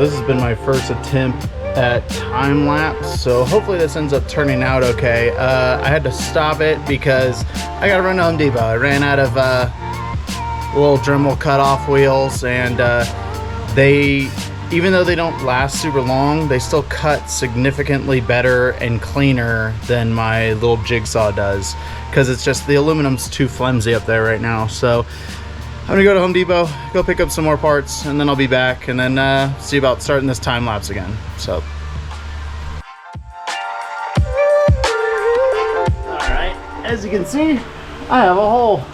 this has been my first attempt at time lapse, so hopefully this ends up turning out okay. I had to stop it because I gotta run to Home Depot. I ran out of little Dremel cutoff wheels, and they, even though they don't last super long, they still cut significantly better and cleaner than my little jigsaw does, because it's just the aluminum's too flimsy up there right now. So I'm gonna go to Home Depot, go pick up some more parts, and then I'll be back and then see about starting this time lapse again. So. All right, as you can see, I have a hole.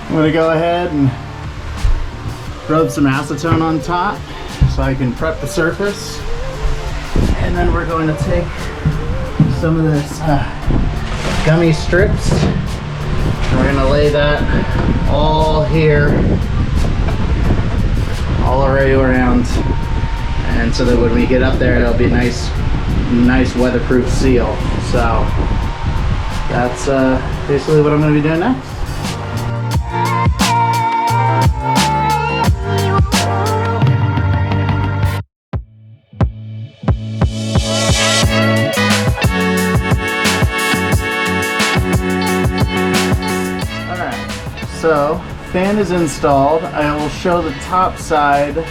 I'm gonna go ahead and rub some acetone on top so I can prep the surface. And then we're going to take some of this gummy strips. We're gonna lay that all here, all around, and so that when we get up there, it'll be nice weatherproof seal. So that's basically what I'm gonna be doing next. So, fan is installed. I will show the top side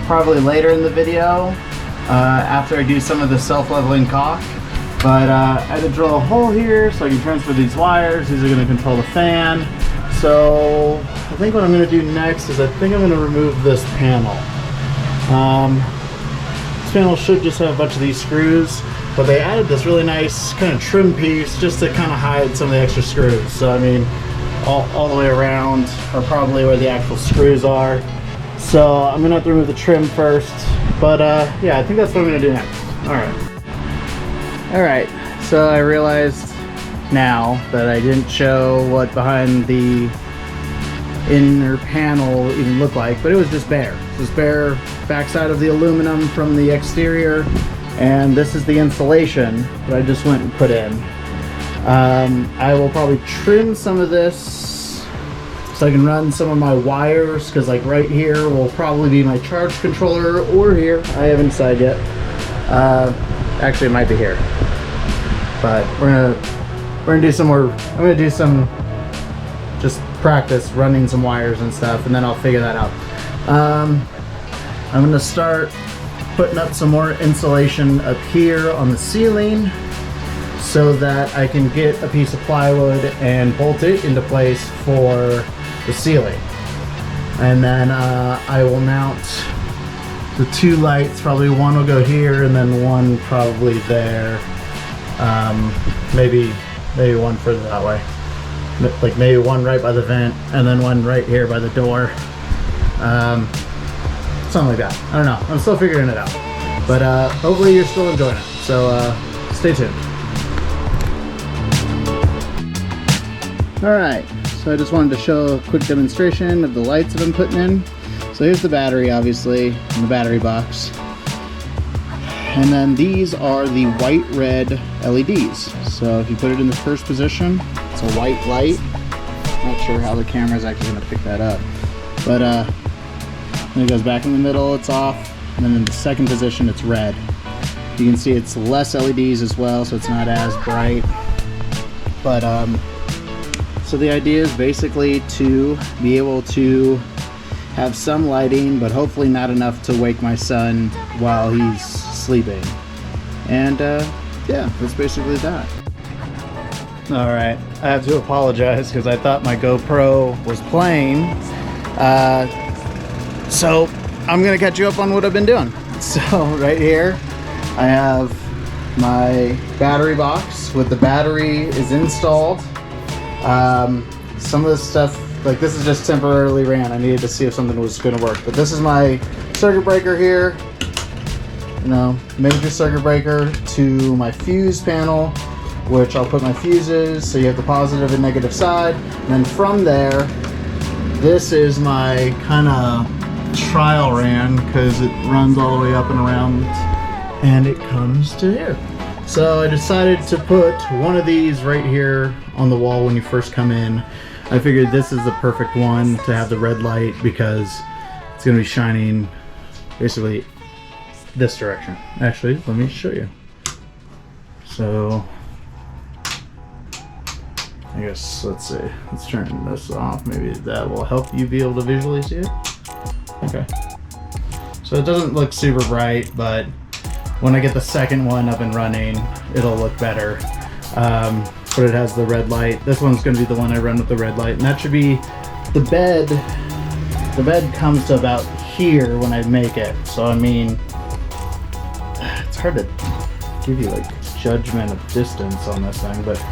probably later in the video after I do some of the self-leveling caulk. But I had to drill a hole here so I can transfer these wires. These are going to control the fan. So I think what I'm going to do next is I think I'm going to remove this panel. This panel should just have a bunch of these screws, but they added this really nice kind of trim piece just to kind of hide some of the extra screws. So I mean, all the way around are probably where the actual screws are. So I'm gonna have to remove the trim first, but yeah, I think that's what I'm gonna do next. All right, so I realized now that I didn't show what behind the inner panel even looked like, but it was just bare. It was bare backside of the aluminum from the exterior, and this is the insulation that I just went and put in. I will probably trim some of this so I can run some of my wires, because like right here will probably be my charge controller, or here, I haven't decided yet. Actually it might be here, but we're gonna do some more. I'm gonna do some just practice running some wires and stuff, and then I'll figure that out. I'm gonna start putting up some more insulation up here on the ceiling, so that I can get a piece of plywood and bolt it into place for the ceiling. And then I will mount the two lights. Probably one will go here and then one probably there. Maybe one further that way. Like maybe one right by the vent and then one right here by the door. Something like that. I don't know. I'm still figuring it out. But hopefully you're still enjoying it. So stay tuned. Alright, so I just wanted to show a quick demonstration of the lights that I'm putting in. So here's the battery, obviously, in the battery box. And then these are the white-red LEDs. So if you put it in the first position, it's a white light. Not sure how the camera is actually going to pick that up. But when it goes back in the middle, it's off. And then in the second position, it's red. You can see it's less LEDs as well, so it's not as bright. But so the idea is basically to be able to have some lighting, but hopefully not enough to wake my son while he's sleeping. And yeah, that's basically that. All right, I have to apologize because I thought my GoPro was playing. So I'm gonna catch you up on what I've been doing. So right here, I have my battery box with the battery is installed. Some of this stuff, like this is just temporarily ran. I needed to see if something was going to work. But this is my circuit breaker here. You know, major circuit breaker to my fuse panel, which I'll put my fuses, so you have the positive and negative side. And then from there, this is my kind of trial ran, because it runs all the way up and around, and it comes to here. So I decided to put one of these right here on the wall when you first come in. I figured this is the perfect one to have the red light, because it's going to be shining basically this direction. Actually, let me show you. So I guess, let's see, let's turn this off. Maybe that will help you be able to visually see it. Okay. So it doesn't look super bright, but when I get the second one up and running, it'll look better. But it has the red light. This one's gonna be the one I run with the red light, and that should be the bed. The bed comes to about here when I make it. So I mean, it's hard to give you like judgment of distance on this thing, but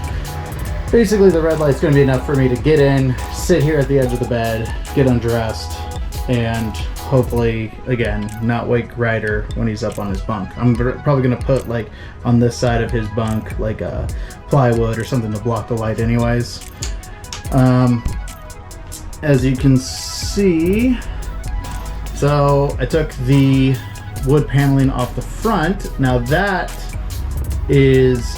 basically the red light's gonna be enough for me to get in, sit here at the edge of the bed, get undressed, and hopefully, again, not wake Ryder when he's up on his bunk. I'm probably gonna put like on this side of his bunk like a plywood or something to block the light anyways. As you can see, so I took the wood paneling off the front. Now that is,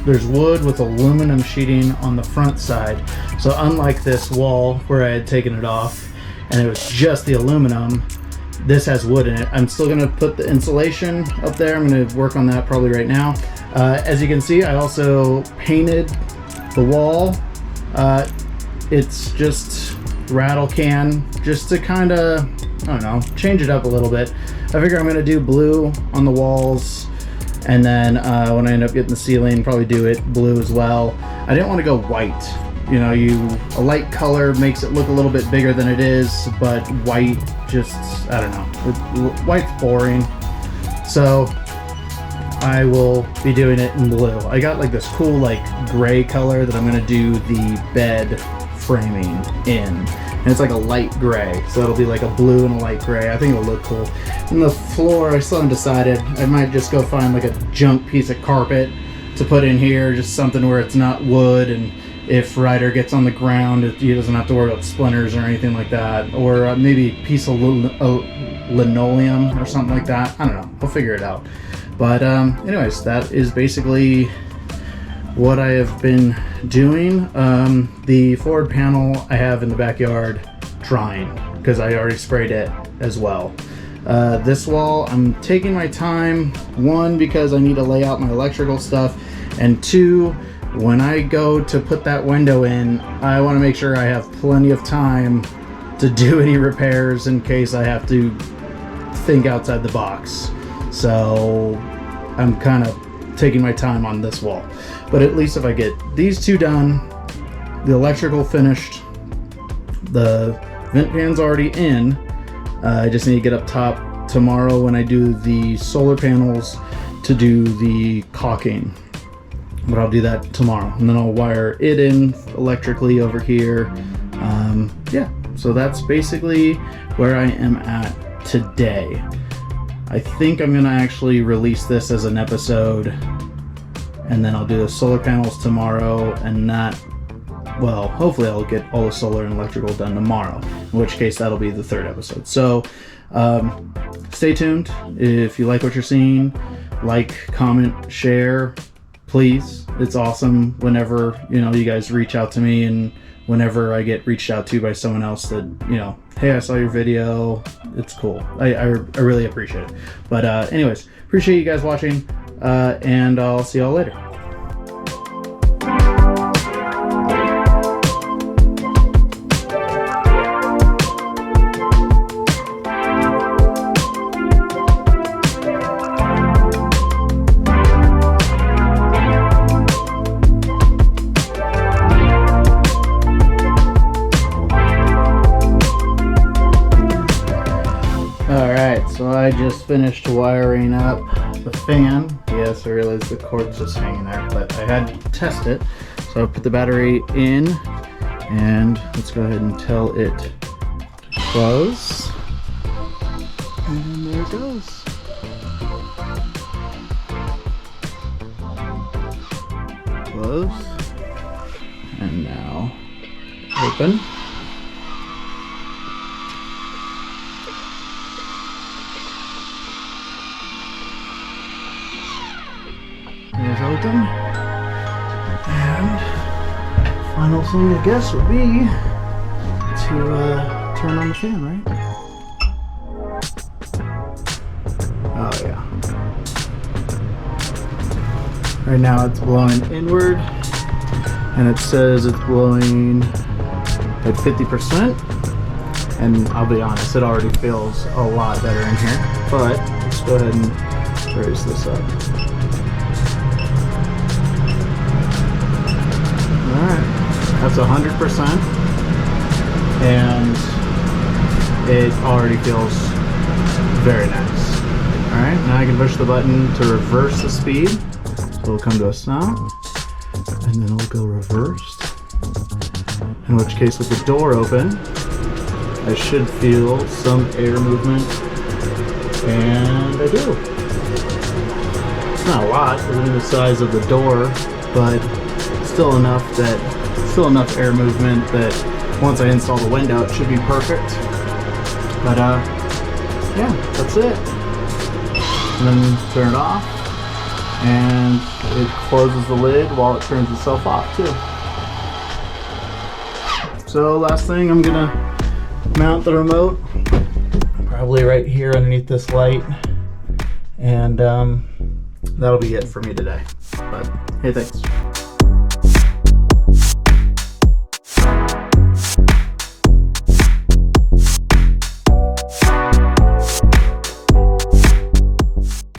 there's wood with aluminum sheeting on the front side. So unlike this wall where I had taken it off and it was just the aluminum, this has wood in it. I'm still gonna put the insulation up there. I'm gonna work on that probably right now. As you can see, I also painted the wall. It's just rattle can, just to kind of, I don't know, change it up a little bit. I figure I'm gonna do blue on the walls, and then when I end up getting the ceiling, probably do it blue as well. I didn't want to go white. You know, a light color makes it look a little bit bigger than it is, but white just, I don't know, white's boring. So I will be doing it in blue. I got like this cool like gray color that I'm gonna do the bed framing in. And it's like a light gray, so it'll be like a blue and a light gray. I think it'll look cool. And the floor, I still haven't decided. I might just go find like a junk piece of carpet to put in here, just something where it's not wood, and if Ryder gets on the ground, he doesn't have to worry about splinters or anything like that. Or maybe a piece of linoleum or something like that. I don't know, we'll figure it out. But anyways, that is basically what I have been doing. The forward panel I have in the backyard drying because I already sprayed it as well. This wall, I'm taking my time, one, because I need to lay out my electrical stuff, and two, when I go to put that window in, I want to make sure I have plenty of time to do any repairs in case I have to think outside the box. So I'm kind of taking my time on this wall. But at least if I get these two done, the electrical finished, the vent pan's already in, I just need to get up top tomorrow when I do the solar panels to do the caulking. But I'll do that tomorrow, and then I'll wire it in electrically over here. Yeah, so that's basically where I am at today. I think I'm gonna actually release this as an episode, and then I'll do the solar panels tomorrow, and not, well, hopefully I'll get all the solar and electrical done tomorrow, in which case that'll be the third episode. So stay tuned. If you like what you're seeing, like, comment, share, please. It's awesome whenever, you know, you guys reach out to me, and whenever I get reached out to by someone else that, you know, hey, I saw your video. It's cool. I really appreciate it. But anyways, appreciate you guys watching, and I'll see y'all later. So I just finished wiring up the fan. Yes, I realized the cord's just hanging there, but I had to test it. So I put the battery in, and let's go ahead and tell it to close. And there it goes. Close. And now open. Is open, and final thing I guess would be to turn on the fan, right? Right now it's blowing inward, and it says it's blowing at 50%. And I'll be honest, it already feels a lot better in here. But let's go ahead and raise this up. Alright, that's 100%. And it already feels very nice. Alright, now I can push the button to reverse the speed. So it'll come to a stop, and then it'll go reversed. In which case, with the door open, I should feel some air movement, and I do. It's not a lot, within the size of the door, but still enough air movement that once I install the window, it should be perfect. But yeah, that's it. And then turn it off, and it closes the lid while it turns itself off too. So last thing, I'm gonna mount the remote probably right here underneath this light, and that'll be it for me today. But hey, thanks.